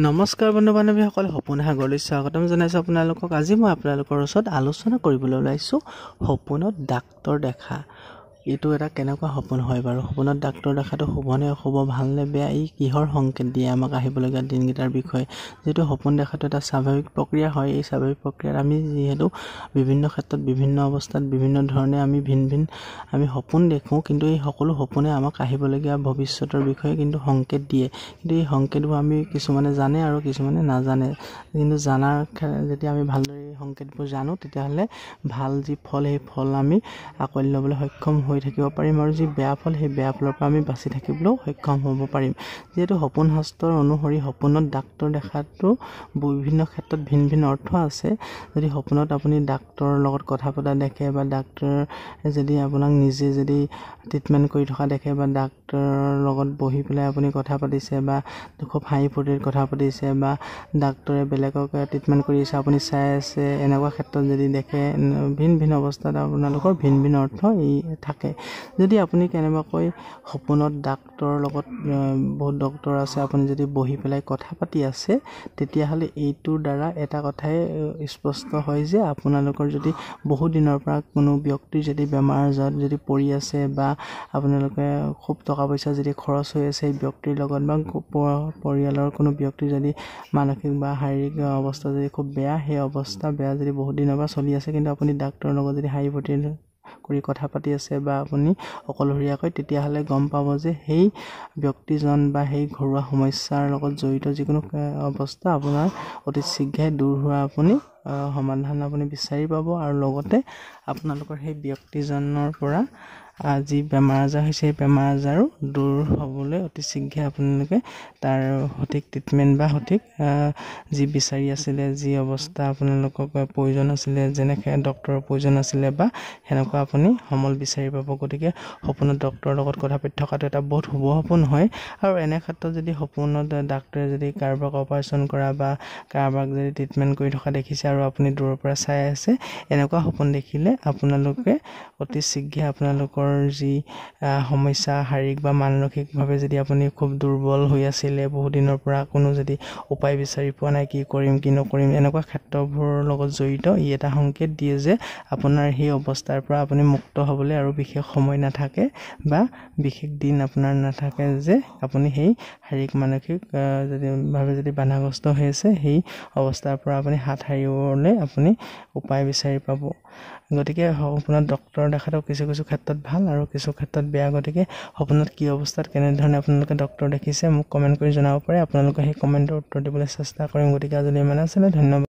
নমস্কাৰ বন্ধু বান্ধৱীসকল, সপোন সাগৰলৈ স্বাগতম জনাইছো আপোনালোকক। আজি মই আপোনালোকৰ ওচৰত আলোচনা কৰিবলৈ ওলাইছোঁ সপোনত ডাক্তৰ দেখা। এইটো এটা কেনেকুৱা সপোন হয় বাৰু? সপোনত ডাক্তৰ দেখাটো শুভনে অশুভ, ভালনে বেয়া, ই কিহৰ সংকেত দিয়ে আমাক আহিবলগীয়া দিনকেইটাৰ বিষয়ে? যিহেতু সপোন দেখাটো এটা স্বাভাৱিক প্ৰক্ৰিয়া হয়, এই স্বাভাৱিক প্ৰক্ৰিয়াত আমি যিহেতু বিভিন্ন ক্ষেত্ৰত বিভিন্ন অৱস্থাত বিভিন্ন ধৰণে আমি ভিন ভিন সপোন দেখোঁ, কিন্তু এই সকলো সপোনে আমাক আহিবলগীয়া ভৱিষ্যতৰ বিষয়ে কিন্তু সংকেত দিয়ে। কিন্তু এই সংকেতবোৰ আমি কিছুমানে জানে আৰু কিছুমানে নাজানে। কিন্তু যেতিয়া আমি ভালদৰে এই সংকেতবোৰ জানো, তেতিয়াহ'লে ভাল যি ফল, সেই ফল আমি আঁকোৱালি ল'বলৈ সক্ষম হৈ থাকিব পাৰিম, আৰু যি বেয়া ফল, সেই বেয়া ফলৰ পৰা আমি বাচি থাকিবলৈও সক্ষম হ'ব পাৰিম। যিহেতু সপোন শাস্ত্ৰৰ অনুসৰি সপোনত ডাক্তৰ দেখাটো বিভিন্ন ক্ষেত্ৰত ভিন ভিন অৰ্থ আছে। যদি সপোনত আপুনি ডাক্তৰৰ লগত কথা পতা দেখে, বা ডাক্তৰে যদি আপোনাক নিজে যদি ট্ৰিটমেণ্ট কৰি থকা দেখে, বা ডাক্তৰৰ লগত বহি পেলাই আপুনি কথা পাতিছে, বা খুব হাঁহি ফূৰ্তিত কথা পাতিছে, বা ডাক্তৰে বেলেগক ট্ৰিটমেণ্ট কৰি আছে, আপুনি চাই আছে, এনেকুৱা ক্ষেত্ৰত যদি দেখে, ভিন ভিন অৱস্থাত আপোনালোকৰ ভিন ভিন অৰ্থ থাকে। যদি আপুনি কেনেবাকৈ সপোনত ডাক্তৰৰ লগত বহুত ডক্তৰ আছে, আপুনি যদি বহি পেলাই কথা পাতি আছে, তেতিয়াহ'লে এইটোৰ দ্বাৰা এটা কথাই স্পষ্ট হয় যে আপোনালোকৰ যদি বহু দিনৰ পৰা কোনো ব্যক্তিৰ যদি বেমাৰ আজাৰত যদি পৰি আছে, বা আপোনালোকে খুব টকা পইচা যদি খৰচ হৈ আছে সেই ব্যক্তিৰ লগত, বা পৰিয়ালৰ কোনো ব্যক্তিৰ যদি মানসিক বা শাৰীৰিক অৱস্থা যদি খুব বেয়া, সেই অৱস্থা বেয়া যদি বহুত দিনৰ পৰা চলি আছে, কিন্তু আপুনি ডাক্তৰৰ লগত যদি হাঁহি ফূৰ্তি কৰি কথা পাতি আছে, বা আপুনি অকলশৰীয়াকৈ, তেতিয়াহ'লে গম পাব যে সেই ব্যক্তিজন বা সেই ঘৰুৱা সমস্যাৰ লগত জড়িত যিকোনো অৱস্থা আপোনাৰ অতি শীঘ্ৰে দূৰ হোৱা আপুনি সমাধান আপুনি বিচাৰি পাব, আৰু লগতে আপোনালোকৰ সেই ব্যক্তিজনৰ পৰা যি বেমাৰ আজাৰ হৈছে, সেই বেমাৰ আজাৰো দূৰ হ'বলৈ অতি শীঘ্ৰে আপোনালোকে তাৰ সঠিক ট্ৰিটমেণ্ট বা সঠিক যি বিচাৰি আছিলে, যি অৱস্থা আপোনালোকক প্ৰয়োজন আছিলে, যেনেকৈ ডক্তৰৰ প্ৰয়োজন আছিলে, বা সেনেকুৱা আপুনি সমল বিচাৰি পাব। গতিকে সপোনত ডক্তৰৰ লগত কথা পাতি থকাটো এটা বহুত শুভ সপোন হয়। আৰু এনে ক্ষেত্ৰত যদি সপোনত ডাক্তৰে যদি কাৰোবাক অপাৰেশ্যন কৰা বা কাৰোবাক যদি ট্ৰিটমেণ্ট কৰি থকা দেখিছে, আৰু আপুনি দূৰৰ পৰা চাই আছে, এনেকুৱা সপোন দেখিলে আপোনালোকে অতি শীঘ্ৰে আপোনালোকৰ যি সমস্যা শাৰীৰিক বা মানসিকভাৱে যদি আপুনি খুব দুৰ্বল হৈ আছিলে, বহুদিনৰ পৰা কোনো যদি উপায় বিচাৰি পোৱা নাই, কি কৰিম কি নকৰিম, এনেকুৱা ক্ষেত্ৰবোৰৰ লগত জড়িত ই এটা সংকেত দিয়ে যে আপোনাৰ সেই অৱস্থাৰ পৰা আপুনি মুক্ত হ'বলৈ আৰু বিশেষ সময় নাথাকে, বা বিশেষ দিন আপোনাৰ নাথাকে, যে আপুনি সেই শাৰীৰিক মানসিক যদি বাধাগ্ৰস্ত হৈ আছে, সেই অৱস্থাৰ পৰা আপুনি হাত সাৰিবলৈ আপুনি উপায় বিচাৰি পাব। গতিকে সপোনত ডক্তৰ দেখাটো কিছু কিছু ক্ষেত্ৰত ভাল আৰু কিছু ক্ষেত্ৰত বেয়া। গতিকে সপোনত কি অৱস্থাত কেনেধৰণে আপোনালোকে ডক্তৰ দেখিছে মোক কমেণ্ট কৰি জনাব পাৰে। আপোনালোকে সেই কমেণ্টৰ উত্তৰ দিবলৈ চেষ্টা কৰিম। গতিকে আজিলৈ ইমান আছিলে, ধন্যবাদ।